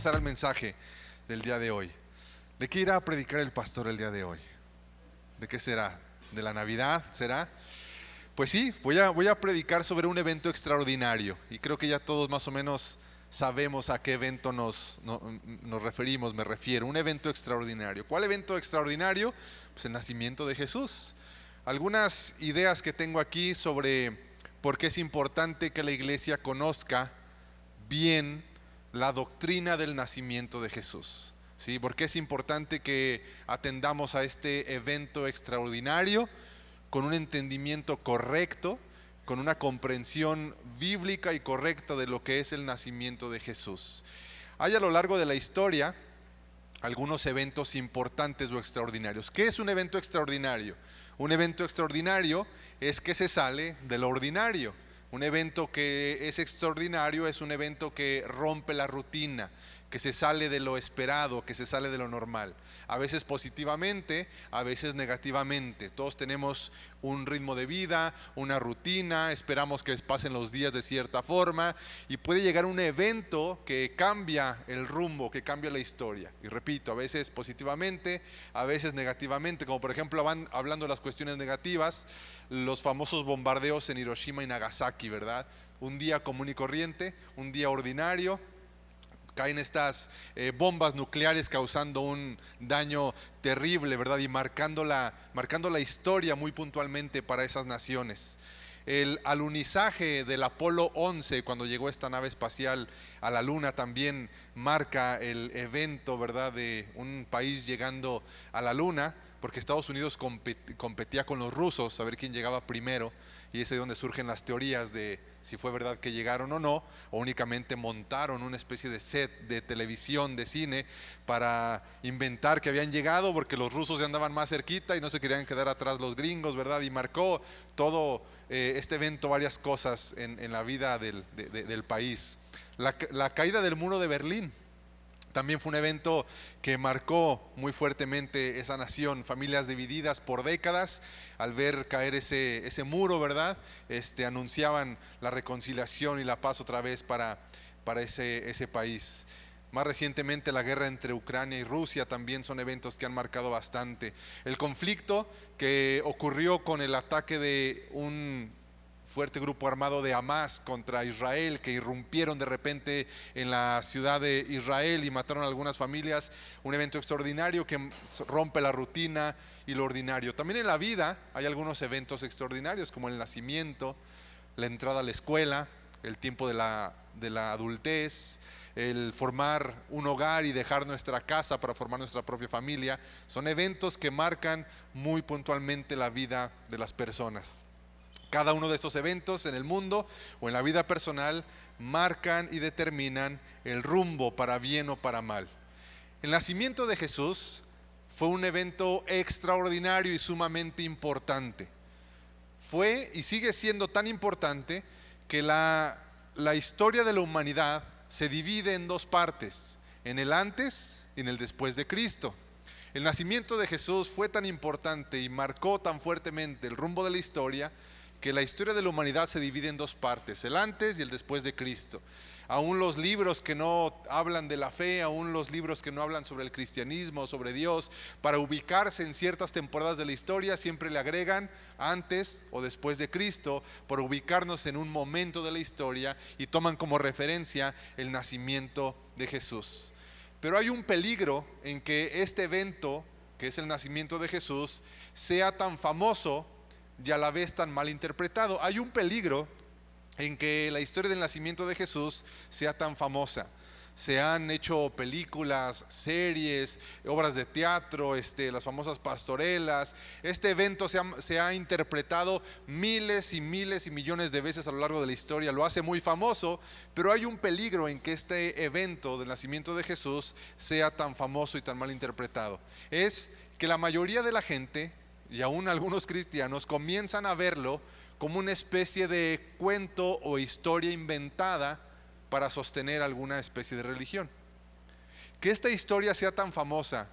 pasar al mensaje del día de hoy. ¿De qué irá a predicar el pastor el día de hoy? ¿De qué será? ¿De la Navidad será? Pues sí, voy a predicar sobre un evento extraordinario y creo que ya todos más o menos sabemos a qué evento nos referimos, me refiero, un evento extraordinario. ¿Cuál evento extraordinario? Pues el nacimiento de Jesús. Algunas ideas que tengo aquí sobre por qué es importante que la iglesia conozca bien la doctrina del nacimiento de Jesús. ¿Sí? ¿Por qué es importante que atendamos a este evento extraordinario con un entendimiento correcto, con una comprensión bíblica y correcta de lo que es el nacimiento de Jesús? Hay a lo largo de la historia algunos eventos importantes o extraordinarios. ¿Qué es un evento extraordinario? Un evento extraordinario es que se sale de lo ordinario. Un evento que es extraordinario es un evento que rompe la rutina, que se sale de lo esperado, que se sale de lo normal. A veces positivamente, a veces negativamente. Todos tenemos un ritmo de vida, una rutina, esperamos que pasen los días de cierta forma y puede llegar un evento que cambia el rumbo, que cambia la historia. Y repito, a veces positivamente, a veces negativamente, como por ejemplo hablando de las cuestiones negativas, los famosos bombardeos en Hiroshima y Nagasaki, ¿verdad? Un día común y corriente, un día ordinario. Caen estas bombas nucleares causando un daño terrible, ¿verdad? Y marcando la historia muy puntualmente para esas naciones. El alunizaje del Apolo 11, cuando llegó esta nave espacial a la Luna, también marca el evento, ¿verdad? De un país llegando a la Luna, porque Estados Unidos competía con los rusos a ver quién llegaba primero, y es de donde surgen las teorías de si fue verdad que llegaron o no, o únicamente montaron una especie de set de televisión, de cine, para inventar que habían llegado porque los rusos ya andaban más cerquita y no se querían quedar atrás los gringos, ¿verdad? Y marcó todo este evento varias cosas en la vida del país. La caída del muro de Berlín también fue un evento que marcó muy fuertemente esa nación, familias divididas por décadas. Al ver caer ese muro, ¿verdad? Anunciaban la reconciliación y la paz otra vez para ese país. Más recientemente la guerra entre Ucrania y Rusia también son eventos que han marcado bastante. El conflicto que ocurrió con el ataque de un fuerte grupo armado de Hamas contra Israel, que irrumpieron de repente en la ciudad de Israel y mataron a algunas familias, un evento extraordinario que rompe la rutina y lo ordinario. También en la vida hay algunos eventos extraordinarios, como el nacimiento, la entrada a la escuela, el tiempo de la adultez, el formar un hogar y dejar nuestra casa para formar nuestra propia familia. Son eventos que marcan muy puntualmente la vida de las personas. Cada uno de estos eventos en el mundo o en la vida personal marcan y determinan el rumbo para bien o para mal. El nacimiento de Jesús fue un evento extraordinario y sumamente importante. Fue y sigue siendo tan importante que la historia de la humanidad se divide en dos partes, en el antes y en el después de Cristo. El nacimiento de Jesús fue tan importante y marcó tan fuertemente el rumbo de la historia que la historia de la humanidad se divide en dos partes, el antes y el después de Cristo. Aún los libros que no hablan de la fe, aún los libros que no hablan sobre el cristianismo, sobre Dios, para ubicarse en ciertas temporadas de la historia, siempre le agregan antes o después de Cristo, por ubicarnos en un momento de la historia, y toman como referencia el nacimiento de Jesús. Pero hay un peligro en que este evento, que es el nacimiento de Jesús, sea tan famoso y a la vez tan mal interpretado. Hay un peligro en que la historia del nacimiento de Jesús sea tan famosa. Se han hecho películas, series, obras de teatro, las famosas pastorelas. Este evento se ha interpretado miles y miles y millones de veces a lo largo de la historia. Lo hace muy famoso, pero hay un peligro en que este evento del nacimiento de Jesús sea tan famoso y tan mal interpretado. Es que la mayoría de la gente, y aún algunos cristianos, comienzan a verlo como una especie de cuento o historia inventada para sostener alguna especie de religión. Que esta historia sea tan famosa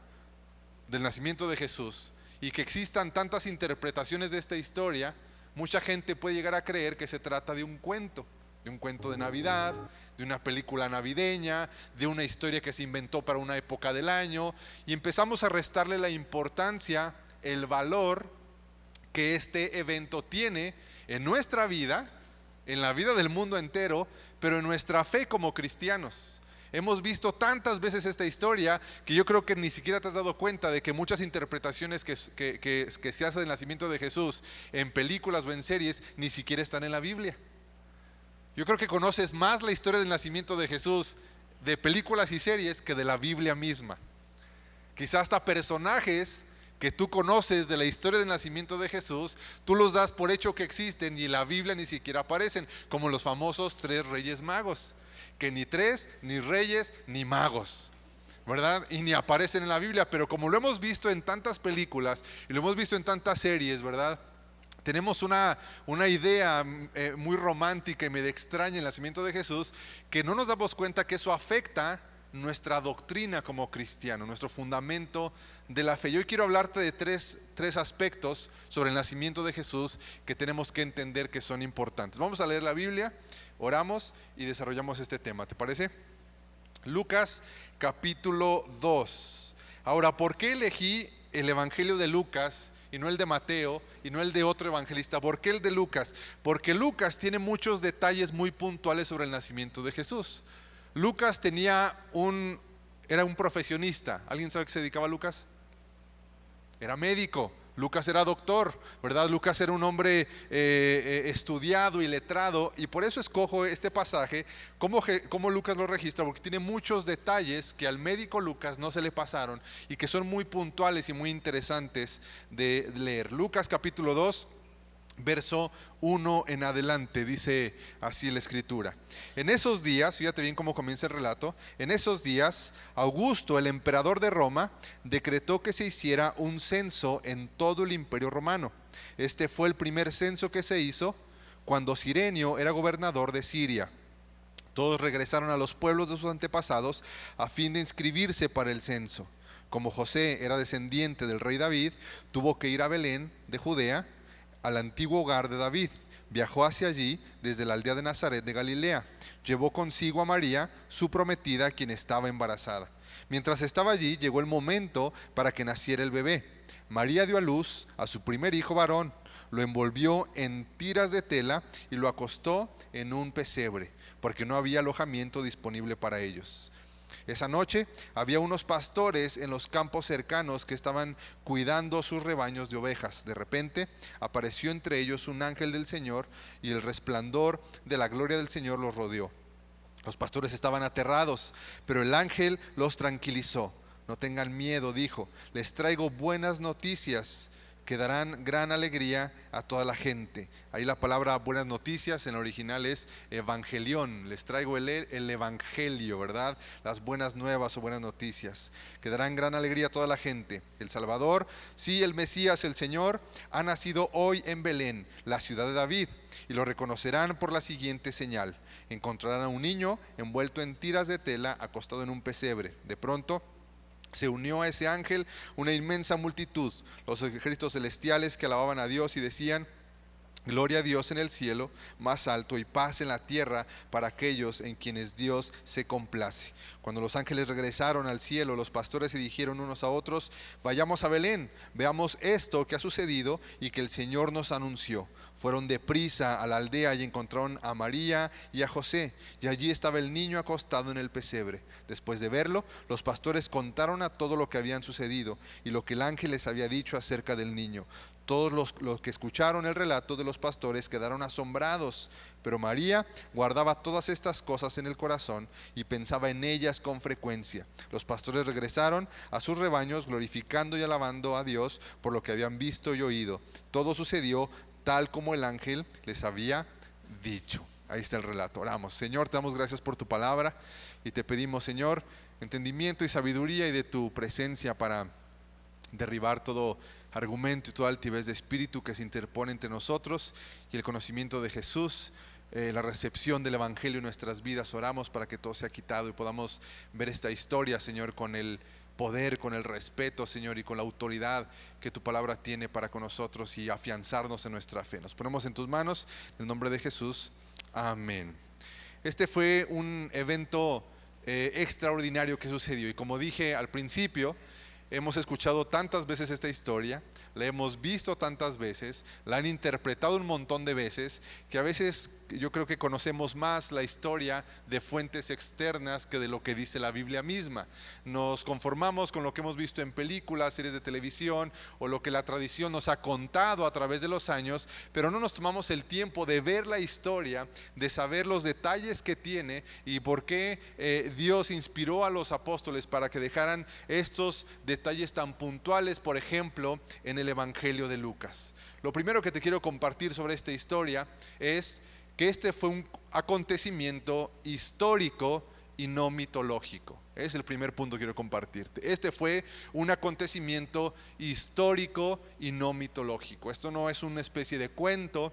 del nacimiento de Jesús y que existan tantas interpretaciones de esta historia, mucha gente puede llegar a creer que se trata de un cuento, de un cuento de Navidad, de una película navideña, de una historia que se inventó para una época del año, y empezamos a restarle la importancia, el valor que este evento tiene en nuestra vida, en la vida del mundo entero, pero en nuestra fe como cristianos. Hemos visto tantas veces esta historia que yo creo que ni siquiera te has dado cuenta de que muchas interpretaciones que se hacen del nacimiento de Jesús en películas o en series ni siquiera están en la Biblia. Yo creo que conoces más la historia del nacimiento de Jesús de películas y series que de la Biblia misma. Quizás hasta personajes que tú conoces de la historia del nacimiento de Jesús, tú los das por hecho que existen y en la Biblia ni siquiera aparecen, como los famosos 3 reyes magos, que ni 3, ni reyes, ni magos, ¿verdad? Y ni aparecen en la Biblia, pero como lo hemos visto en tantas películas y lo hemos visto en tantas series, ¿verdad? Tenemos una idea muy romántica y medio extraña en el nacimiento de Jesús, que no nos damos cuenta que eso afecta nuestra doctrina como cristiano, nuestro fundamento de la fe. Yo hoy quiero hablarte de tres aspectos sobre el nacimiento de Jesús que tenemos que entender que son importantes. Vamos a leer la Biblia, oramos y desarrollamos este tema, ¿te parece? Lucas capítulo 2. Ahora, ¿por qué elegí el evangelio de Lucas y no el de Mateo y no el de otro evangelista? ¿Por qué el de Lucas? Porque Lucas tiene muchos detalles muy puntuales sobre el nacimiento de Jesús. Lucas era un profesionista. ¿Alguien sabe a qué se dedicaba Lucas? Era médico. Lucas era doctor, ¿verdad? Lucas era un hombre estudiado y letrado, y por eso escojo este pasaje. ¿Cómo Lucas lo registra? Porque tiene muchos detalles que al médico Lucas no se le pasaron y que son muy puntuales y muy interesantes de leer. Lucas capítulo 2, verso 1 en adelante, dice así la escritura. En esos días, fíjate bien cómo comienza el relato, en esos días Augusto, el emperador de Roma, decretó que se hiciera un censo en todo el imperio romano. Este fue el primer censo que se hizo cuando Cirenio era gobernador de Siria. Todos regresaron a los pueblos de sus antepasados a fin de inscribirse para el censo. Como José era descendiente del rey David, tuvo que ir a Belén de Judea, al antiguo hogar de David. Viajó hacia allí desde la aldea de Nazaret de Galilea. Llevó consigo a María, su prometida, quien estaba embarazada. Mientras estaba allí, llegó el momento para que naciera el bebé. María dio a luz a su primer hijo varón, lo envolvió en tiras de tela y lo acostó en un pesebre, porque no había alojamiento disponible para ellos. Esa noche había unos pastores en los campos cercanos que estaban cuidando sus rebaños de ovejas. De repente apareció entre ellos un ángel del Señor y el resplandor de la gloria del Señor los rodeó. Los pastores estaban aterrados, pero el ángel los tranquilizó. No tengan miedo, dijo, les traigo buenas noticias que darán gran alegría a toda la gente. Ahí la palabra buenas noticias en el original es evangelión. Les traigo el evangelio, ¿verdad? Las buenas nuevas o buenas noticias que darán gran alegría a toda la gente. El Salvador, sí, el Mesías, el Señor, ha nacido hoy en Belén, la ciudad de David, y lo reconocerán por la siguiente señal. Encontrarán a un niño envuelto en tiras de tela, acostado en un pesebre. De pronto se unió a ese ángel una inmensa multitud, los ejércitos celestiales que alababan a Dios y decían: gloria a Dios en el cielo más alto y paz en la tierra para aquellos en quienes Dios se complace. Cuando los ángeles regresaron al cielo, los pastores se dijeron unos a otros: vayamos a Belén, veamos esto que ha sucedido y que el Señor nos anunció. Fueron deprisa a la aldea y encontraron a María y a José, y allí estaba el niño acostado en el pesebre. Después de verlo, los pastores contaron a todo lo que habían sucedido y lo que el ángel les había dicho acerca del niño. Todos los que escucharon el relato de los pastores quedaron asombrados, pero María guardaba todas estas cosas en el corazón y pensaba en ellas con frecuencia. Los pastores regresaron a sus rebaños glorificando y alabando a Dios por lo que habían visto y oído. Todo sucedió tal como el ángel les había dicho. Ahí está el relato. Oramos. Señor, te damos gracias por tu palabra y te pedimos, Señor, entendimiento y sabiduría y de tu presencia para derribar todo argumento y toda altivez de espíritu que se interpone entre nosotros y el conocimiento de Jesús, la recepción del evangelio en nuestras vidas. Oramos para que todo sea quitado y podamos ver esta historia, Señor, con el poder, con el respeto, Señor, y con la autoridad que tu palabra tiene para con nosotros y afianzarnos en nuestra fe. Nos ponemos en tus manos, en el nombre de Jesús. Amén Este fue un evento extraordinario que sucedió. Y como dije al principio, hemos escuchado tantas veces esta historia, la hemos visto tantas veces, la han interpretado un montón de veces, que a veces yo creo que conocemos más la historia de fuentes externas que de lo que dice la Biblia misma. Nos conformamos con lo que hemos visto en películas, series de televisión o lo que la tradición nos ha contado a través de los años, pero no nos tomamos el tiempo de ver la historia, de saber los detalles que tiene y por qué Dios inspiró a los apóstoles para que dejaran estos detalles tan puntuales, por ejemplo, en el Evangelio de Lucas. Lo primero que te quiero compartir sobre esta historia es que este fue un acontecimiento histórico y no mitológico. Es el primer punto que quiero compartirte. Este fue un acontecimiento histórico y no mitológico. Esto no es una especie de cuento,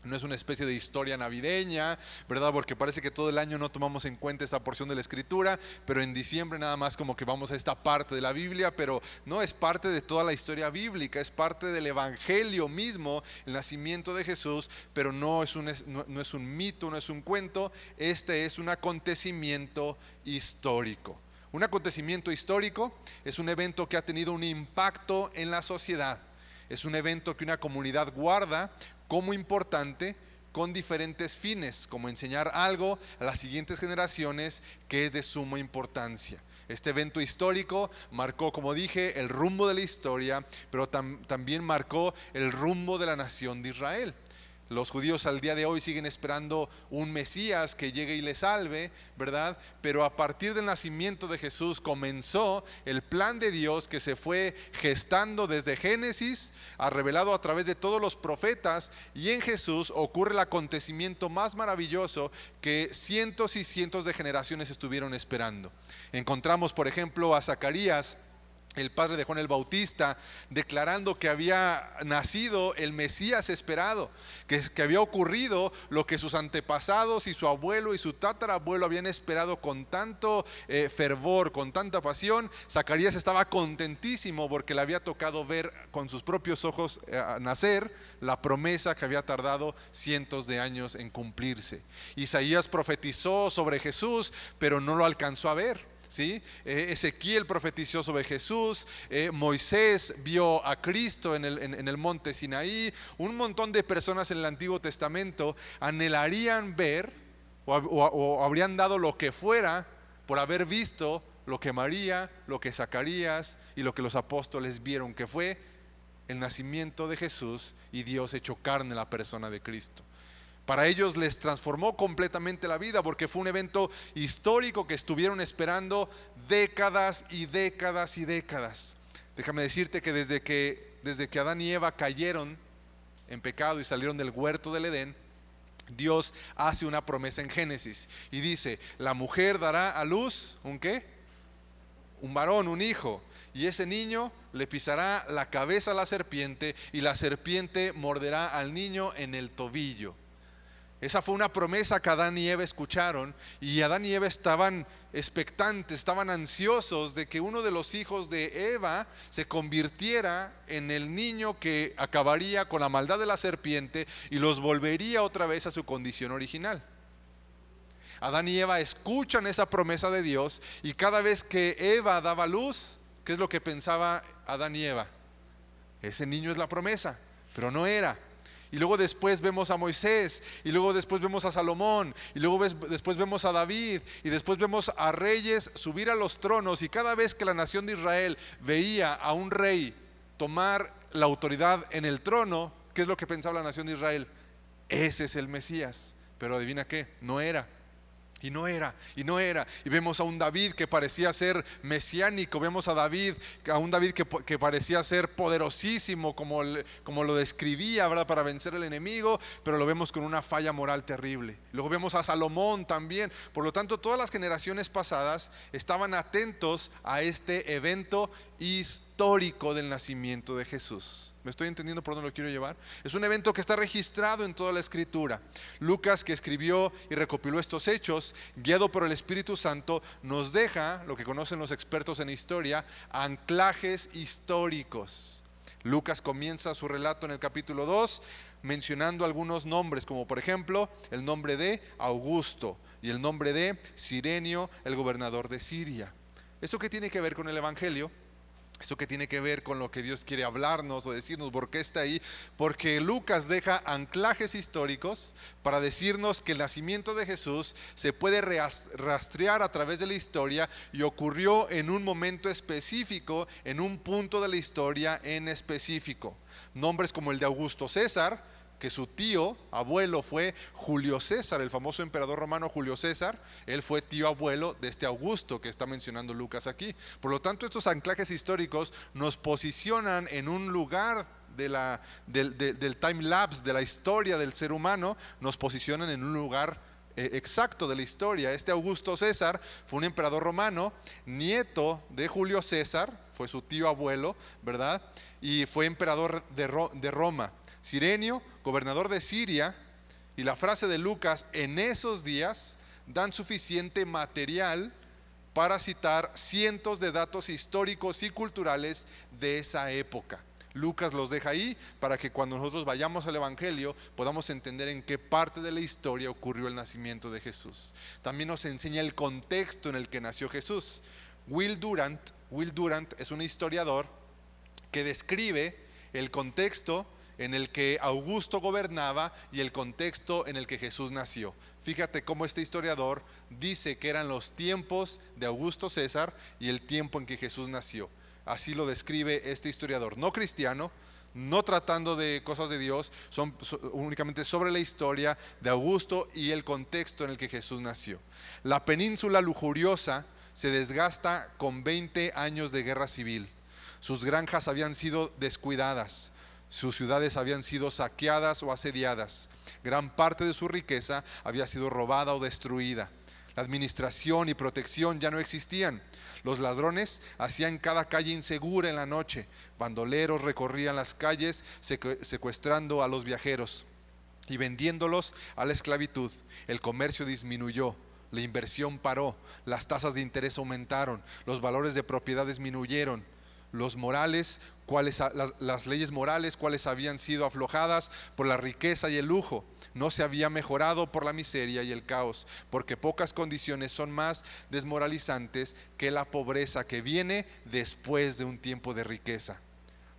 no es una especie de historia navideña, ¿verdad? Porque parece que todo el año no tomamos en cuenta esta porción de la Escritura, pero en diciembre nada más como que vamos a esta parte de la Biblia, pero no es parte de toda la historia bíblica, es parte del Evangelio mismo, el nacimiento de Jesús, pero no es un mito, no es un cuento, este es un acontecimiento histórico. Un acontecimiento histórico es un evento que ha tenido un impacto en la sociedad, es un evento que una comunidad guarda como importante con diferentes fines, como enseñar algo a las siguientes generaciones que es de suma importancia. Este evento histórico marcó, como dije, el rumbo de la historia, pero también marcó el rumbo de la nación de Israel. Los judíos al día de hoy siguen esperando un Mesías que llegue y les salve, ¿verdad? Pero a partir del nacimiento de Jesús comenzó el plan de Dios que se fue gestando desde Génesis, ha revelado a través de todos los profetas, y en Jesús ocurre el acontecimiento más maravilloso que cientos y cientos de generaciones estuvieron esperando. Encontramos, por ejemplo, a Zacarías, el padre de Juan el Bautista, declarando que había nacido el Mesías esperado, que había ocurrido lo que sus antepasados y su abuelo y su tatarabuelo habían esperado con tanto fervor, con tanta pasión. Zacarías estaba contentísimo porque le había tocado ver con sus propios ojos nacer la promesa que había tardado cientos de años en cumplirse. Isaías profetizó sobre Jesús, pero no lo alcanzó a ver. ¿Sí? Ezequiel profetizó sobre Jesús, Moisés vio a Cristo en el monte Sinaí. Un montón de personas en el Antiguo Testamento anhelarían ver o habrían dado lo que fuera por haber visto lo que María, lo que Zacarías y lo que los apóstoles vieron, que fue el nacimiento de Jesús y Dios hecho carne en la persona de Cristo. Para ellos les transformó completamente la vida porque fue un evento histórico que estuvieron esperando décadas y décadas y décadas. Déjame decirte que desde que Adán y Eva cayeron en pecado y salieron del huerto del Edén, Dios hace una promesa en Génesis y dice: la mujer dará a luz, ¿un qué? Un varón, un hijo. Y ese niño le pisará la cabeza a la serpiente y la serpiente morderá al niño en el tobillo. Esa fue una promesa que Adán y Eva escucharon, y Adán y Eva estaban expectantes, estaban ansiosos de que uno de los hijos de Eva se convirtiera en el niño que acabaría con la maldad de la serpiente y los volvería otra vez a su condición original. Adán y Eva escuchan esa promesa de Dios, y cada vez que Eva daba luz, ¿qué es lo que pensaba Adán y Eva? Ese niño es la promesa, pero no era. Y luego después vemos a Moisés, y luego después vemos a Salomón, y luego después vemos a David, y después vemos a reyes subir a los tronos, y cada vez que la nación de Israel veía a un rey tomar la autoridad en el trono, ¿qué es lo que pensaba la nación de Israel? Ese es el Mesías. Pero adivina qué, no era. Y no era. Y vemos a un David que parecía ser mesiánico. Vemos a un David que parecía ser poderosísimo, como lo describía, ¿verdad?, para vencer al enemigo, pero lo vemos con una falla moral terrible. Luego vemos a Salomón también. Por lo tanto, todas las generaciones pasadas estaban atentos a este evento histórico del nacimiento de Jesús. ¿Me estoy entendiendo por dónde lo quiero llevar? Es un evento que está registrado en toda la Escritura. Lucas, que escribió y recopiló estos hechos, guiado por el Espíritu Santo, nos deja, lo que conocen los expertos en historia, anclajes históricos. Lucas comienza su relato en el capítulo 2 mencionando algunos nombres, como por ejemplo el nombre de Augusto, y el nombre de Cirenio, el gobernador de Siria. ¿Eso qué tiene que ver con el Evangelio? ¿Eso qué tiene que ver con lo que Dios quiere hablarnos o decirnos? ¿Por qué está ahí? Porque Lucas deja anclajes históricos para decirnos que el nacimiento de Jesús se puede rastrear a través de la historia y ocurrió en un momento específico, en un punto de la historia en específico. Nombres como el de Augusto César, que su tío, abuelo, fue Julio César, el famoso emperador romano Julio César. Él fue tío abuelo de este Augusto que está mencionando Lucas aquí. Por lo tanto, estos anclajes históricos nos posicionan en un lugar del time lapse, de la historia del ser humano, nos posicionan en un lugar exacto de la historia. Este Augusto César fue un emperador romano, nieto de Julio César, fue su tío abuelo, ¿verdad? Y fue emperador de Roma. Cirenio, gobernador de Siria, y la frase de Lucas, en esos días, dan suficiente material para citar cientos de datos históricos y culturales de esa época. Lucas los deja ahí para que cuando nosotros vayamos al Evangelio podamos entender en qué parte de la historia ocurrió el nacimiento de Jesús. También nos enseña el contexto en el que nació Jesús. Will Durant es un historiador que describe el contexto en el que Augusto gobernaba y el contexto en el que Jesús nació. Fíjate cómo este historiador dice que eran los tiempos de Augusto César y el tiempo en que Jesús nació. Así lo describe este historiador, no cristiano, no tratando de cosas de Dios, son únicamente sobre la historia de Augusto y el contexto en el que Jesús nació. La península lujuriosa se desgasta con 20 años de guerra civil. Sus granjas habían sido descuidadas. Sus ciudades habían sido saqueadas o asediadas. Gran parte de su riqueza había sido robada o destruida. La administración y protección ya no existían. Los ladrones hacían cada calle insegura en la noche. Bandoleros recorrían las calles secuestrando a los viajeros y vendiéndolos a la esclavitud. El comercio disminuyó. La inversión paró. Las tasas de interés aumentaron. Los valores de propiedad disminuyeron. Las leyes morales, cuales habían sido aflojadas por la riqueza y el lujo, no se había mejorado por la miseria y el caos, porque pocas condiciones son más desmoralizantes que la pobreza que viene después de un tiempo de riqueza.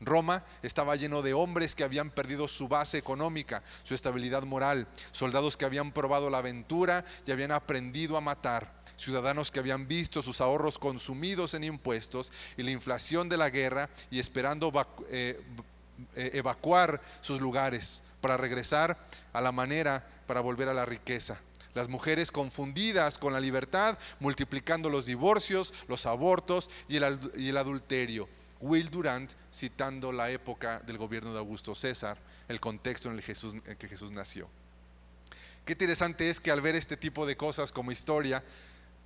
Roma estaba lleno de hombres que habían perdido su base económica, su estabilidad moral, soldados que habían probado la aventura y habían aprendido a matar, ciudadanos que habían visto sus ahorros consumidos en impuestos y la inflación de la guerra y esperando evacuar sus lugares para regresar a la manera para volver a la riqueza. Las mujeres confundidas con la libertad, multiplicando los divorcios, los abortos y el adulterio. Will Durant, citando la época del gobierno de Augusto César, el contexto en el que Jesús nació. Qué interesante es que al ver este tipo de cosas como historia,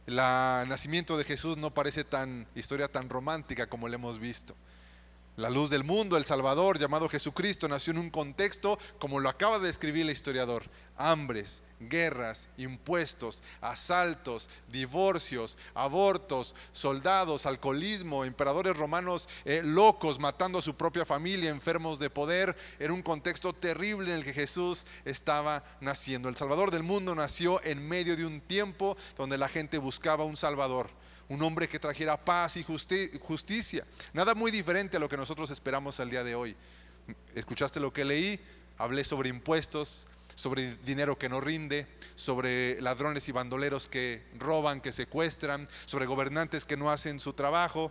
el nacimiento de Jesús no parece historia tan romántica como lo hemos visto. La luz del mundo, el Salvador, llamado Jesucristo, nació en un contexto como lo acaba de describir el historiador: hambres, guerras, impuestos, asaltos, divorcios, abortos, soldados, alcoholismo, emperadores romanos locos matando a su propia familia, enfermos de poder. Era un contexto terrible en el que Jesús estaba naciendo. El Salvador del mundo nació en medio de un tiempo donde la gente buscaba un Salvador, un hombre que trajera paz y justicia. Nada muy diferente a lo que nosotros esperamos al día de hoy. ¿Escuchaste lo que leí? Hablé sobre impuestos, sobre dinero que no rinde, sobre ladrones y bandoleros que roban, que secuestran, sobre gobernantes que no hacen su trabajo.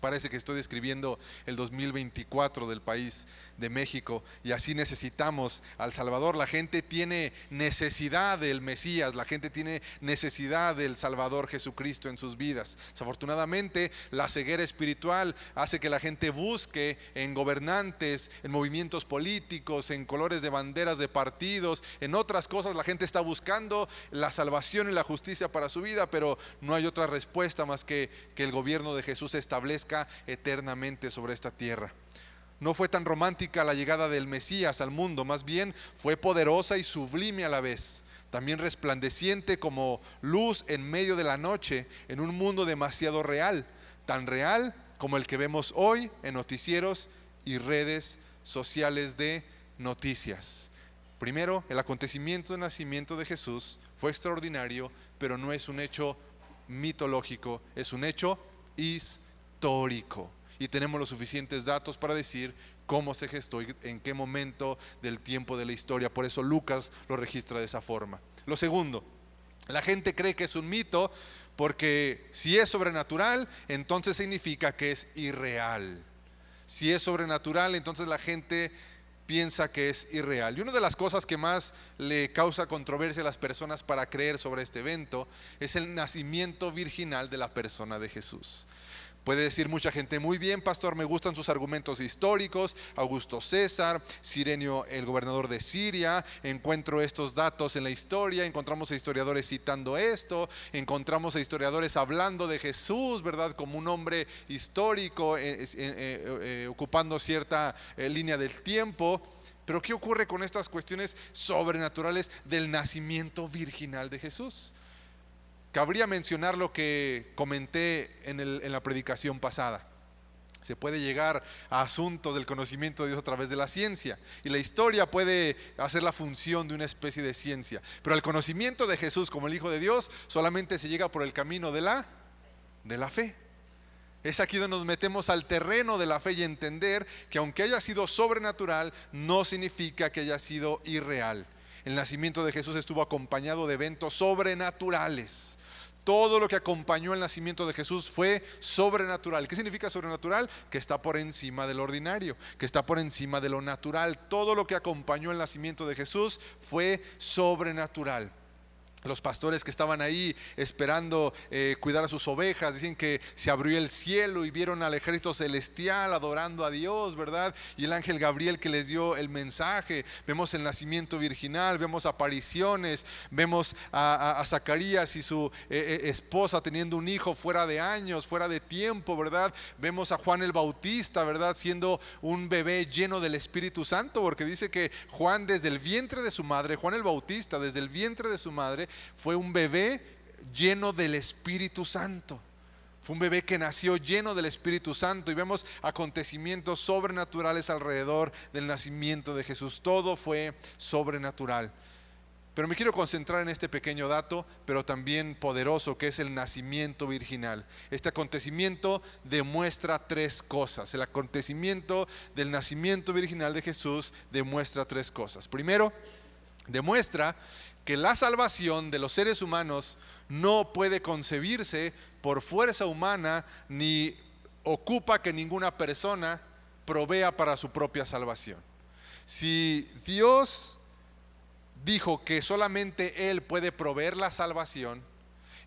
Parece que estoy describiendo el 2024 del país de México, y así necesitamos al Salvador. La gente tiene necesidad del Mesías, la gente tiene necesidad del Salvador Jesucristo en sus vidas. Desafortunadamente, la ceguera espiritual hace que la gente busque en gobernantes, en movimientos políticos, en colores de banderas de partidos, en otras cosas. La gente está buscando la salvación y la justicia para su vida, pero no hay otra respuesta más que el gobierno de Jesús se establezca eternamente sobre esta tierra. No fue tan romántica la llegada del Mesías al mundo, más bien fue poderosa y sublime a la vez, también resplandeciente como luz en medio de la noche, en un mundo demasiado real, tan real como el que vemos hoy en noticieros y redes sociales de noticias. Primero, el acontecimiento del nacimiento de Jesús fue extraordinario, pero no es un hecho mitológico, es un hecho histórico. Y tenemos los suficientes datos para decir cómo se gestó y en qué momento del tiempo de la historia. Por eso Lucas lo registra de esa forma. Lo segundo, la gente cree que es un mito porque si es sobrenatural, entonces significa que es irreal. Si es sobrenatural, entonces la gente piensa que es irreal. Y una de las cosas que más le causa controversia a las personas para creer sobre este evento es el nacimiento virginal de la persona de Jesús. Puede decir mucha gente: muy bien, pastor, me gustan sus argumentos históricos, Augusto César, Cirenio, el gobernador de Siria, encuentro estos datos en la historia, encontramos a historiadores citando esto, encontramos a historiadores hablando de Jesús, ¿verdad?, como un hombre histórico, ocupando cierta línea del tiempo. Pero ¿qué ocurre con estas cuestiones sobrenaturales del nacimiento virginal de Jesús? Cabría mencionar lo que comenté en la predicación pasada. Se puede llegar a asuntos del conocimiento de Dios a través de la ciencia, y la historia puede hacer la función de una especie de ciencia, pero al conocimiento de Jesús como el Hijo de Dios solamente se llega por el camino de la fe. Es aquí donde nos metemos al terreno de la fe y entender que aunque haya sido sobrenatural, no significa que haya sido irreal. El nacimiento de Jesús estuvo acompañado de eventos sobrenaturales. Todo lo que acompañó el nacimiento de Jesús fue sobrenatural. ¿Qué significa sobrenatural? Que está por encima del ordinario, que está por encima de lo natural. Todo lo que acompañó el nacimiento de Jesús fue sobrenatural. Los pastores que estaban ahí esperando cuidar a sus ovejas, dicen que se abrió el cielo y vieron al ejército celestial adorando a Dios, ¿verdad? Y el ángel Gabriel que les dio el mensaje. Vemos el nacimiento virginal, vemos apariciones, vemos a Zacarías y su esposa teniendo un hijo fuera de años, fuera de tiempo, ¿verdad? Vemos a Juan el Bautista, ¿verdad?, siendo un bebé lleno del Espíritu Santo, porque dice que Juan desde el vientre de su madre, Juan el Bautista desde el vientre de su madre, fue un bebé lleno del Espíritu Santo. Fue un bebé que nació lleno del Espíritu Santo, y vemos acontecimientos sobrenaturales alrededor del nacimiento de Jesús. Todo fue sobrenatural. Pero me quiero concentrar en este pequeño dato, pero también poderoso, que es el nacimiento virginal. Este acontecimiento demuestra tres cosas. El acontecimiento del nacimiento virginal de Jesús demuestra tres cosas. Primero, demuestra que la salvación de los seres humanos no puede concebirse por fuerza humana, ni ocupa que ninguna persona provea para su propia salvación. Si Dios dijo que solamente Él puede proveer la salvación,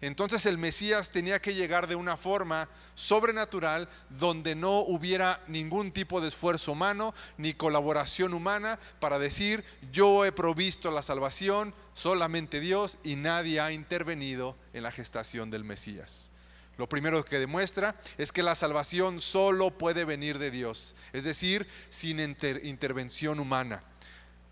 entonces el Mesías tenía que llegar de una forma sobrenatural, donde no hubiera ningún tipo de esfuerzo humano ni colaboración humana para decir: yo he provisto la salvación, solamente Dios, y nadie ha intervenido en la gestación del Mesías. Lo primero que demuestra es que la salvación solo puede venir de Dios, es decir, sin intervención humana.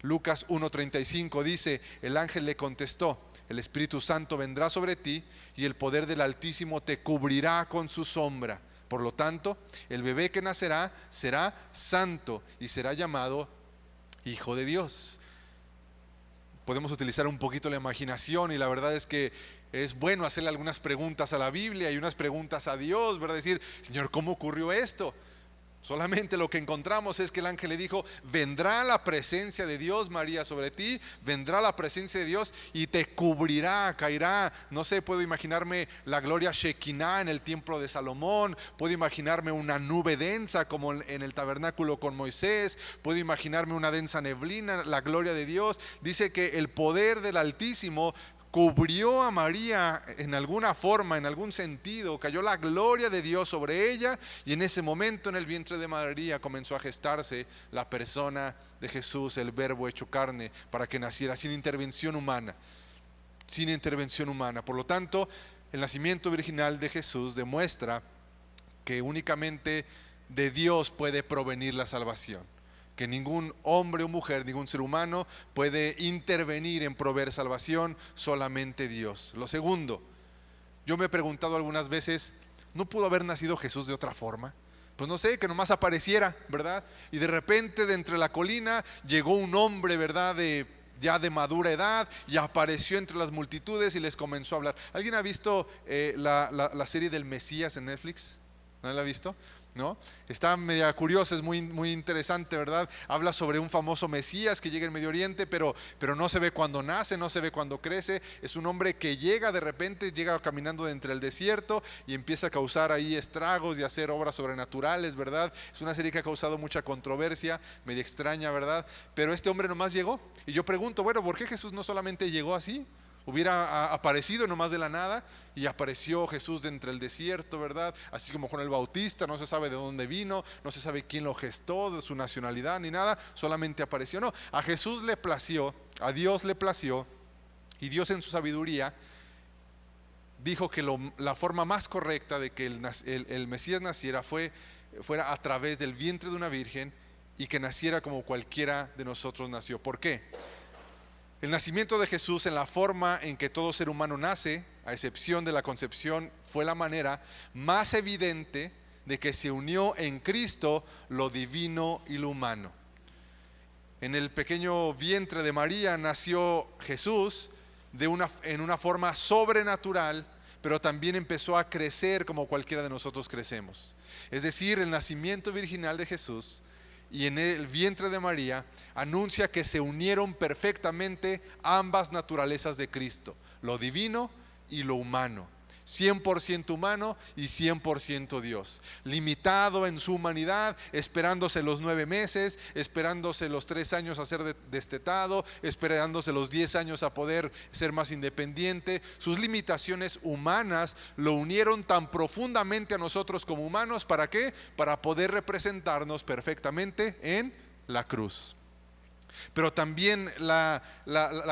Lucas 1:35 dice: el ángel le contestó, el Espíritu Santo vendrá sobre ti y el poder del Altísimo te cubrirá con su sombra. Por lo tanto, el bebé que nacerá será santo y será llamado Hijo de Dios. Podemos utilizar un poquito la imaginación, y la verdad es que es bueno hacerle algunas preguntas a la Biblia y unas preguntas a Dios, ¿verdad? Decir: Señor, ¿cómo ocurrió esto? Solamente lo que encontramos es que el ángel le dijo: vendrá la presencia de Dios, María, sobre ti, vendrá la presencia de Dios y te cubrirá, caerá. No sé, puedo imaginarme la gloria Shekinah en el templo de Salomón, puedo imaginarme una nube densa como en el tabernáculo con Moisés, puedo imaginarme una densa neblina, la gloria de Dios. Dice que el poder del Altísimo cubrió a María en alguna forma, en algún sentido. Cayó la gloria de Dios sobre ella, y en ese momento en el vientre de María comenzó a gestarse la persona de Jesús, el Verbo hecho carne, para que naciera sin intervención humana. Sin intervención humana. Por lo tanto, el nacimiento virginal de Jesús demuestra que únicamente de Dios puede provenir la salvación, que ningún hombre o mujer, ningún ser humano puede intervenir en proveer salvación, solamente Dios. Lo segundo, yo me he preguntado algunas veces: ¿no pudo haber nacido Jesús de otra forma? Pues no sé, que nomás apareciera, ¿verdad? Y de repente de entre la colina llegó un hombre, ¿verdad?, de ya de madura edad, y apareció entre las multitudes y les comenzó a hablar. ¿Alguien ha visto la serie del Mesías en Netflix? ¿No la ha visto? ¿No? Está media curiosa, es muy, muy interesante, ¿verdad? Habla sobre un famoso Mesías que llega en Medio Oriente, pero no se ve cuando nace, no se ve cuando crece. Es un hombre que llega de repente, llega caminando de entre el desierto y empieza a causar ahí estragos y a hacer obras sobrenaturales, ¿verdad? Es una serie que ha causado mucha controversia, media extraña, ¿verdad? Pero este hombre nomás llegó. Y yo pregunto, bueno, ¿por qué Jesús no solamente llegó así? Hubiera aparecido nomás de la nada, y apareció Jesús de entre el desierto, ¿verdad? Así como Juan el Bautista, no se sabe de dónde vino, no se sabe quién lo gestó, de su nacionalidad ni nada, solamente apareció. No, a Jesús le plació, a Dios le plació, y Dios en su sabiduría dijo que la forma más correcta de que el Mesías naciera fuera a través del vientre de una virgen, y que naciera como cualquiera de nosotros nació. ¿Por qué? El nacimiento de Jesús, en la forma en que todo ser humano nace, a excepción de la concepción, fue la manera más evidente de que se unió en Cristo lo divino y lo humano. En el pequeño vientre de María nació Jesús en una forma sobrenatural, pero también empezó a crecer como cualquiera de nosotros crecemos. Es decir, el nacimiento virginal de Jesús y en el vientre de María anuncia que se unieron perfectamente ambas naturalezas de Cristo, lo divino y lo humano, 100% humano y 100% Dios, limitado en su humanidad, esperándose los 9 meses, esperándose los 3 años a ser destetado, esperándose los 10 años a poder ser más independiente. Sus limitaciones humanas lo unieron tan profundamente a nosotros como humanos. ¿Para qué? Para poder representarnos perfectamente en la cruz. Pero también la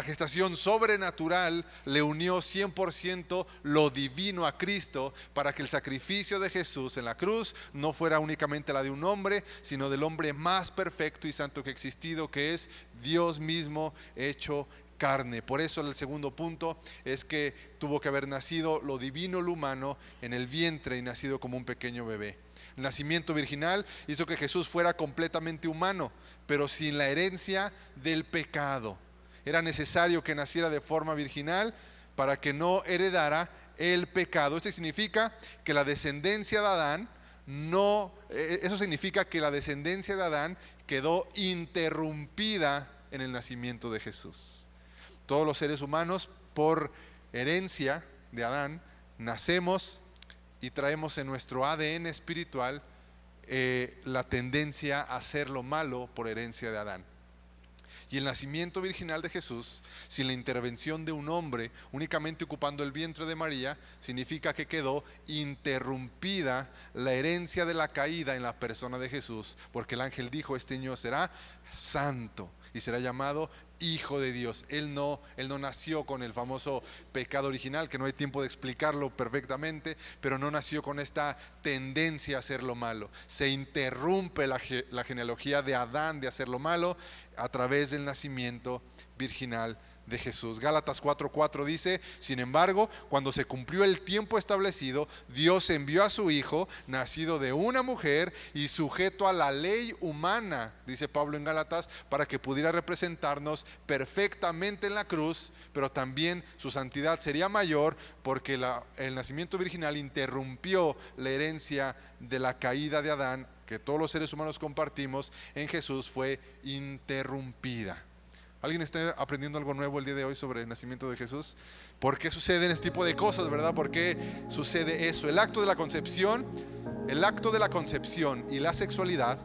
gestación sobrenatural le unió 100% lo divino a Cristo, para que el sacrificio de Jesús en la cruz no fuera únicamente la de un hombre, sino del hombre más perfecto y santo que ha existido, que es Dios mismo hecho carne. Por eso el segundo punto es que tuvo que haber nacido lo divino, lo humano en el vientre, y nacido como un pequeño bebé. El nacimiento virginal hizo que Jesús fuera completamente humano, pero sin la herencia del pecado. Era necesario que naciera de forma virginal para que no heredara el pecado. Esto significa que la descendencia de Adán eso significa que la descendencia de Adán quedó interrumpida en el nacimiento de Jesús. Todos los seres humanos, por herencia de Adán, nacemos y traemos en nuestro ADN espiritual la tendencia a hacer lo malo por herencia de Adán. Y el nacimiento virginal de Jesús, sin la intervención de un hombre, únicamente ocupando el vientre de María, significa que quedó interrumpida la herencia de la caída en la persona de Jesús, porque el ángel dijo: este niño será santo y será llamado Hijo de Dios. Él no nació con el famoso pecado original, que no hay tiempo de explicarlo perfectamente, pero no nació con esta tendencia a hacer lo malo. Se interrumpe la genealogía de Adán de hacer lo malo a través del nacimiento virginal de Jesús. Gálatas 4:4 dice: sin embargo, cuando se cumplió el tiempo establecido, Dios envió a su Hijo, nacido de una mujer y sujeto a la ley humana, dice Pablo en Gálatas, para que pudiera representarnos perfectamente en la cruz. Pero también su santidad sería mayor, porque el nacimiento virginal interrumpió la herencia de la caída de Adán, que todos los seres humanos compartimos. En Jesús fue interrumpida. ¿Alguien está aprendiendo algo nuevo el día de hoy sobre el nacimiento de Jesús? ¿Por qué suceden este tipo de cosas, verdad? ¿Por qué sucede eso? El acto de la concepción y la sexualidad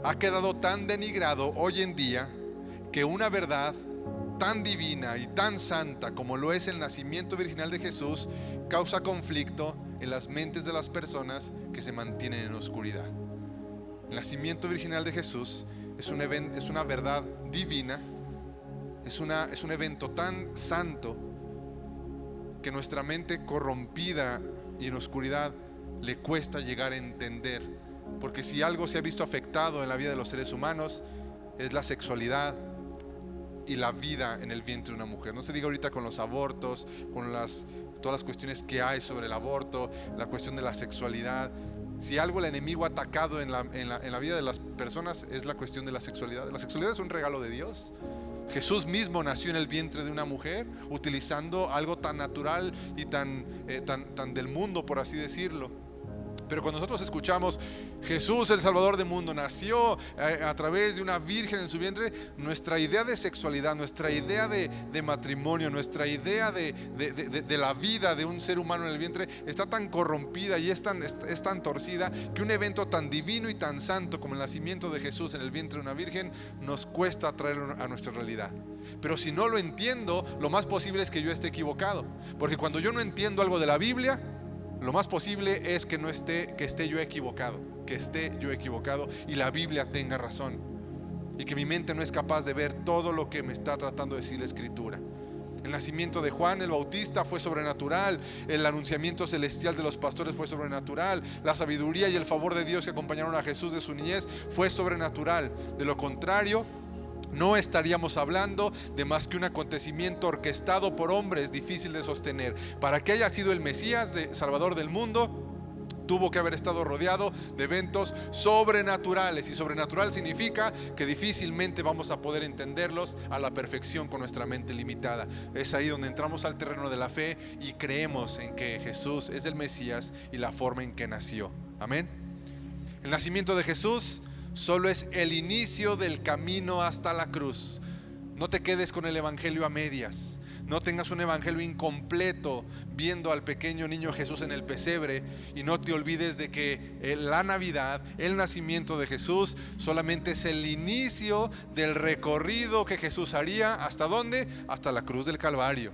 ha quedado tan denigrado hoy en día, que una verdad tan divina y tan santa como lo es el nacimiento virginal de Jesús causa conflicto en las mentes de las personas que se mantienen en oscuridad. El nacimiento virginal de Jesús es una verdad divina, es un evento tan santo que nuestra mente corrompida y en oscuridad le cuesta llegar a entender. Porque si algo se ha visto afectado en la vida de los seres humanos, es la sexualidad y la vida en el vientre de una mujer. No se diga ahorita con los abortos, con todas las cuestiones que hay sobre el aborto, la cuestión de la sexualidad. Si algo el enemigo ha atacado en la vida de las personas, es la cuestión de la sexualidad. La sexualidad es un regalo de Dios. Jesús mismo nació en el vientre de una mujer, utilizando algo tan natural y tan del mundo, por así decirlo. Pero cuando nosotros escuchamos Jesús, el Salvador del mundo, nació a través de una virgen en su vientre, nuestra idea de sexualidad, nuestra idea de matrimonio, nuestra idea de la vida de un ser humano en el vientre está tan corrompida y es tan torcida, que un evento tan divino y tan santo como el nacimiento de Jesús en el vientre de una virgen nos cuesta traerlo a nuestra realidad. Pero si no lo entiendo, lo más posible es que yo esté equivocado, porque cuando yo no entiendo algo de la Biblia, lo más posible es que esté yo equivocado y la Biblia tenga razón, y que mi mente no es capaz de ver todo lo que me está tratando de decir la Escritura. El nacimiento de Juan el Bautista fue sobrenatural, el anunciamiento celestial de los pastores fue sobrenatural, la sabiduría y el favor de Dios que acompañaron a Jesús de su niñez fue sobrenatural. De lo contrario, no estaríamos hablando de más que un acontecimiento orquestado por hombres difícil de sostener. Para que haya sido el Mesías, Salvador del mundo, tuvo que haber estado rodeado de eventos sobrenaturales, y sobrenatural significa que difícilmente vamos a poder entenderlos a la perfección con nuestra mente limitada. Es ahí donde entramos al terreno de la fe y creemos en que Jesús es el Mesías y la forma en que nació. Amén. El nacimiento de Jesús solo es el inicio del camino hasta la cruz. No te quedes con el evangelio a medias. No tengas un evangelio incompleto viendo al pequeño niño Jesús en el pesebre, y no te olvides de que la Navidad, el nacimiento de Jesús, solamente es el inicio del recorrido que Jesús haría. ¿Hasta dónde? Hasta la cruz del Calvario.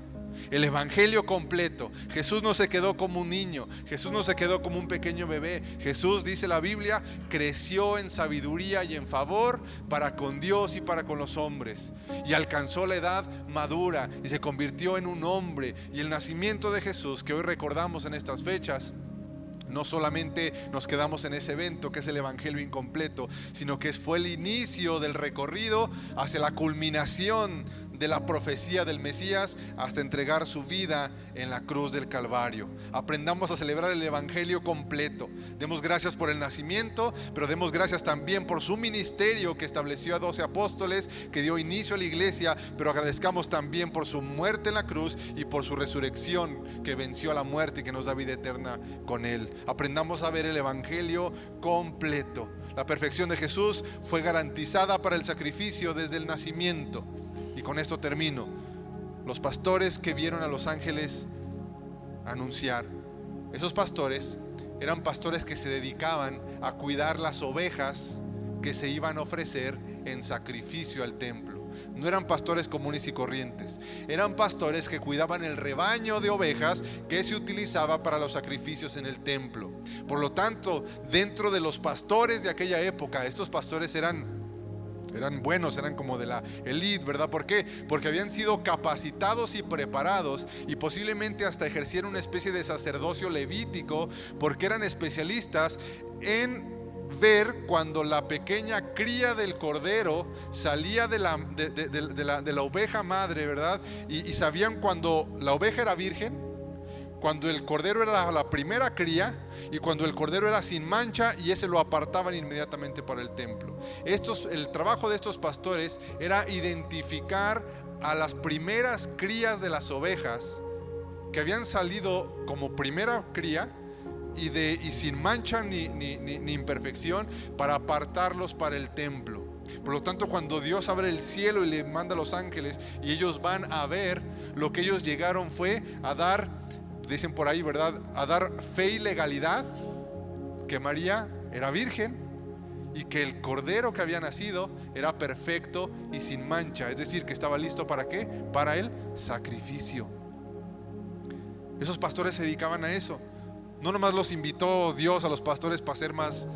El evangelio completo. Jesús no se quedó como un niño, Jesús no se quedó como un pequeño bebé. Jesús, dice la Biblia, creció en sabiduría y en favor para con Dios y para con los hombres, y alcanzó la edad madura y se convirtió en un hombre. Y el nacimiento de Jesús, que hoy recordamos en estas fechas, no solamente nos quedamos en ese evento que es el evangelio incompleto, sino que fue el inicio del recorrido hacia la culminación de la profecía del Mesías, hasta entregar su vida en la cruz del Calvario. Aprendamos a celebrar el evangelio completo. Demos gracias por el nacimiento, pero demos gracias también por su ministerio, que estableció a 12 apóstoles, que dio inicio a la iglesia, pero agradezcamos también por su muerte en la cruz y por su resurrección, que venció a la muerte y que nos da vida eterna con él. Aprendamos a ver el evangelio completo. La perfección de Jesús fue garantizada para el sacrificio desde el nacimiento. Y con esto termino. Los pastores que vieron a los ángeles anunciar, esos pastores eran pastores que se dedicaban a cuidar las ovejas que se iban a ofrecer en sacrificio al templo. No eran pastores comunes y corrientes, eran pastores que cuidaban el rebaño de ovejas que se utilizaba para los sacrificios en el templo. Por lo tanto, dentro de los pastores de aquella época, estos pastores eran buenos, eran como de la élite, ¿verdad? ¿Por qué? Porque habían sido capacitados y preparados, y posiblemente hasta ejercieron una especie de sacerdocio levítico, porque eran especialistas en ver cuando la pequeña cría del cordero salía de la oveja madre, ¿verdad? Y sabían cuando la oveja era virgen, cuando el cordero era la primera cría, y cuando el cordero era sin mancha, y ese lo apartaban inmediatamente para el templo. El trabajo de estos pastores era identificar a las primeras crías de las ovejas que habían salido como primera cría y sin mancha ni imperfección, para apartarlos para el templo. Por lo tanto, cuando Dios abre el cielo y le manda a los ángeles y ellos van a ver, lo que ellos llegaron fue a dar, dicen por ahí, ¿verdad?, a dar fe y legalidad que María era virgen y que el cordero que había nacido era perfecto y sin mancha, es decir, que estaba listo ¿para qué? Para el sacrificio. Esos pastores se dedicaban a eso. No nomás los invitó Dios a los pastores para hacer más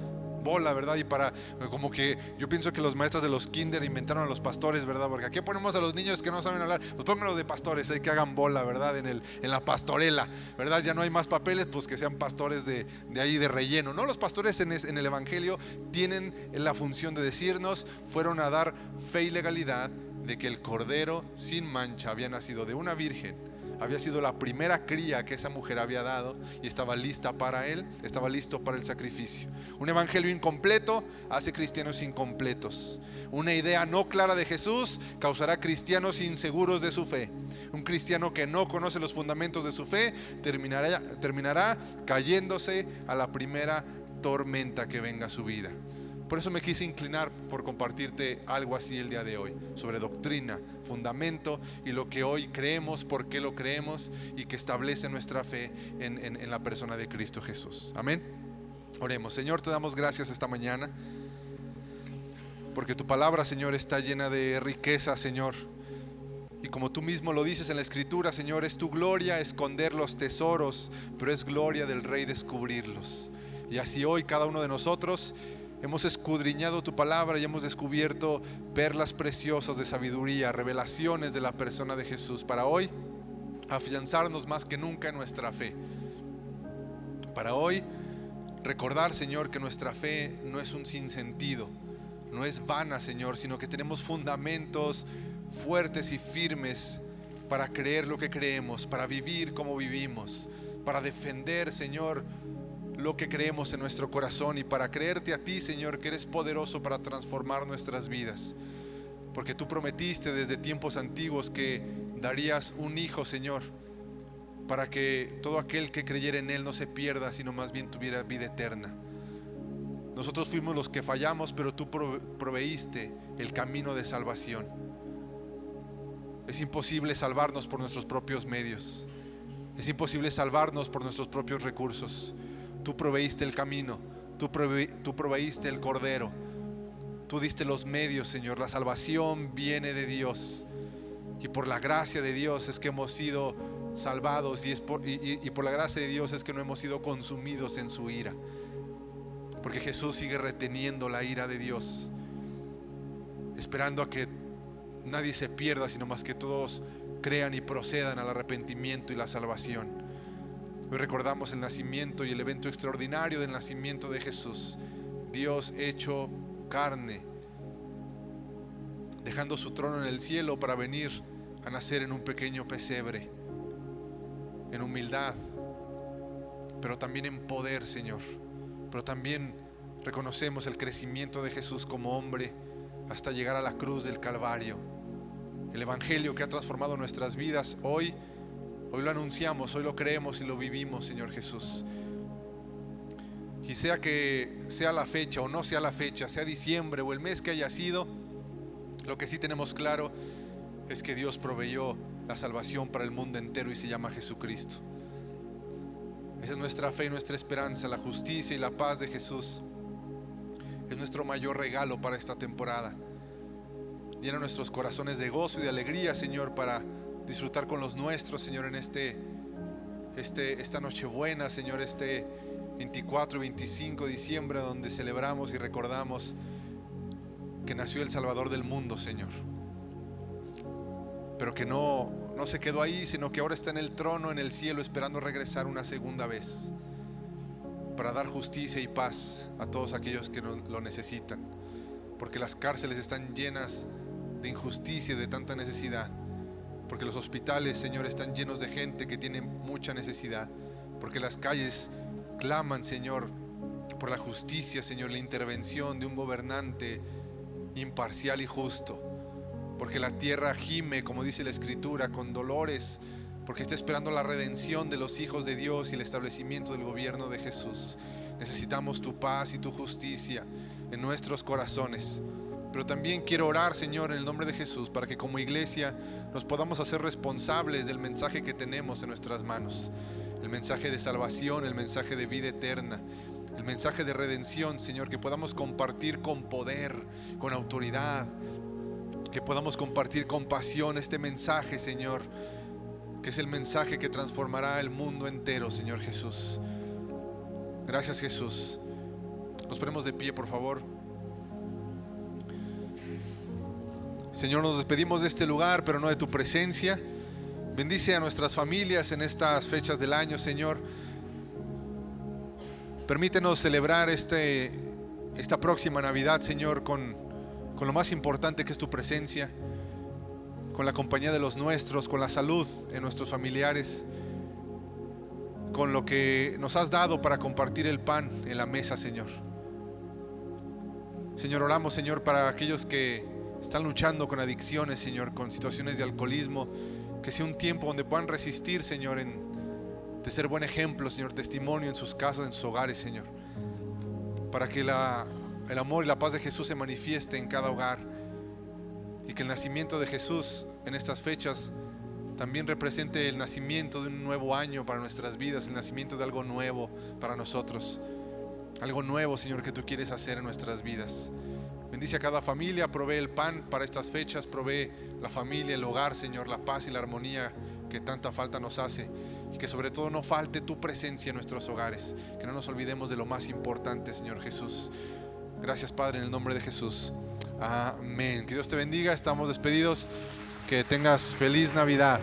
bola, ¿verdad? Y para, como que yo pienso que los maestros de los kinder inventaron a los pastores, ¿verdad? Porque aquí ponemos a los niños que no saben hablar, pues pónganlos de pastores, que hagan bola, ¿verdad? En la pastorela, ¿verdad? Ya no hay más papeles, pues que sean pastores de ahí de relleno. No, los pastores en el evangelio tienen la función de decirnos, fueron a dar fe y legalidad de que el cordero sin mancha había nacido de una virgen Había sido la primera cría que esa mujer había dado y estaba lista para él, estaba listo para el sacrificio. Un evangelio incompleto hace cristianos incompletos. Una idea no clara de Jesús causará cristianos inseguros de su fe. Un cristiano que no conoce los fundamentos de su fe terminará cayéndose a la primera tormenta que venga a su vida. Por eso me quise inclinar por compartirte algo así el día de hoy, sobre doctrina, fundamento y lo que hoy creemos, por qué lo creemos y que establece nuestra fe en la persona de Cristo Jesús. Amén. Oremos. Señor, te damos gracias esta mañana porque tu palabra, Señor, está llena de riqueza, Señor. Y como tú mismo lo dices en la Escritura, Señor, es tu gloria esconder los tesoros, pero es gloria del Rey descubrirlos. Y así hoy cada uno de nosotros hemos escudriñado tu palabra y hemos descubierto perlas preciosas de sabiduría, revelaciones de la persona de Jesús, para hoy afianzarnos más que nunca en nuestra fe. Para hoy recordar, Señor, que nuestra fe no es un sinsentido, no es vana, Señor, sino que tenemos fundamentos fuertes y firmes para creer lo que creemos, para vivir como vivimos, para defender, Señor, lo que creemos en nuestro corazón y para creerte a ti, Señor, que eres poderoso para transformar nuestras vidas. Porque tú prometiste desde tiempos antiguos que darías un hijo, Señor, para que todo aquel que creyera en él no se pierda, sino más bien tuviera vida eterna. Nosotros fuimos los que fallamos, pero tú proveíste el camino de salvación. Es imposible salvarnos por nuestros propios medios. Es imposible salvarnos por nuestros propios recursos. Tú proveíste el camino, tú proveíste el cordero, tú diste los medios, Señor. La salvación viene de Dios y por la gracia de Dios es que hemos sido salvados y por la gracia de Dios es que no hemos sido consumidos en su ira, porque Jesús sigue reteniendo la ira de Dios, esperando a que nadie se pierda, sino más que todos crean y procedan al arrepentimiento y la salvación. Hoy recordamos el nacimiento y el evento extraordinario del nacimiento de Jesús, Dios hecho carne, dejando su trono en el cielo para venir a nacer en un pequeño pesebre, en humildad, pero también en poder, Señor. Pero también reconocemos el crecimiento de Jesús como hombre hasta llegar a la cruz del Calvario. El evangelio que ha transformado nuestras vidas hoy lo anunciamos, hoy lo creemos y lo vivimos, Señor Jesús. Y sea que sea la fecha o no sea la fecha, sea diciembre o el mes que haya sido, lo que sí tenemos claro es que Dios proveyó la salvación para el mundo entero y se llama Jesucristo. Esa es nuestra fe y nuestra esperanza, la justicia y la paz de Jesús. Es nuestro mayor regalo para esta temporada. Llena nuestros corazones de gozo y de alegría, Señor, para disfrutar con los nuestros, Señor, en esta Nochebuena, Señor, 24 y 25 de diciembre, donde celebramos y recordamos que nació el Salvador del mundo, Señor. Pero que no se quedó ahí, sino que ahora está en el trono, en el cielo, esperando regresar una segunda vez para dar justicia y paz a todos aquellos que lo necesitan. Porque las cárceles están llenas de injusticia y de tanta necesidad. Porque los hospitales, Señor, están llenos de gente que tiene mucha necesidad. Porque las calles claman, Señor, por la justicia, Señor, la intervención de un gobernante imparcial y justo. Porque la tierra gime, como dice la Escritura, con dolores, porque está esperando la redención de los hijos de Dios y el establecimiento del gobierno de Jesús. Necesitamos tu paz y tu justicia en nuestros corazones. Pero también quiero orar, Señor, en el nombre de Jesús, para que como iglesia nos podamos hacer responsables del mensaje que tenemos en nuestras manos. El mensaje de salvación, el mensaje de vida eterna, el mensaje de redención, Señor, que podamos compartir con poder, con autoridad, que podamos compartir con pasión este mensaje, Señor, que es el mensaje que transformará el mundo entero, Señor Jesús. Gracias, Jesús. Nos ponemos de pie, por favor. Señor, nos despedimos de este lugar, pero no de tu presencia. Bendice a nuestras familias en estas fechas del año, Señor. Permítenos celebrar esta próxima Navidad, Señor, con lo más importante que es tu presencia. con la compañía de los nuestros, con la salud en nuestros familiares, con lo que nos has dado para compartir el pan en la mesa, Señor. Señor, oramos, Señor, para aquellos que están luchando con adicciones, Señor, con situaciones de alcoholismo, que sea un tiempo donde puedan resistir, Señor, de ser buen ejemplo, Señor, testimonio en sus casas, en sus hogares, Señor, para que el amor y la paz de Jesús se manifieste en cada hogar, y que el nacimiento de Jesús en estas fechas también represente el nacimiento de un nuevo año para nuestras vidas, el nacimiento de algo nuevo para nosotros, algo nuevo, Señor, que tú quieres hacer en nuestras vidas. Bendice a cada familia, provee el pan para estas fechas, provee la familia, el hogar, Señor, la paz y la armonía que tanta falta nos hace, y que sobre todo no falte tu presencia en nuestros hogares, que no nos olvidemos de lo más importante, Señor Jesús. Gracias, Padre, en el nombre de Jesús. Amén. Que Dios te bendiga. Estamos despedidos. Que tengas feliz Navidad.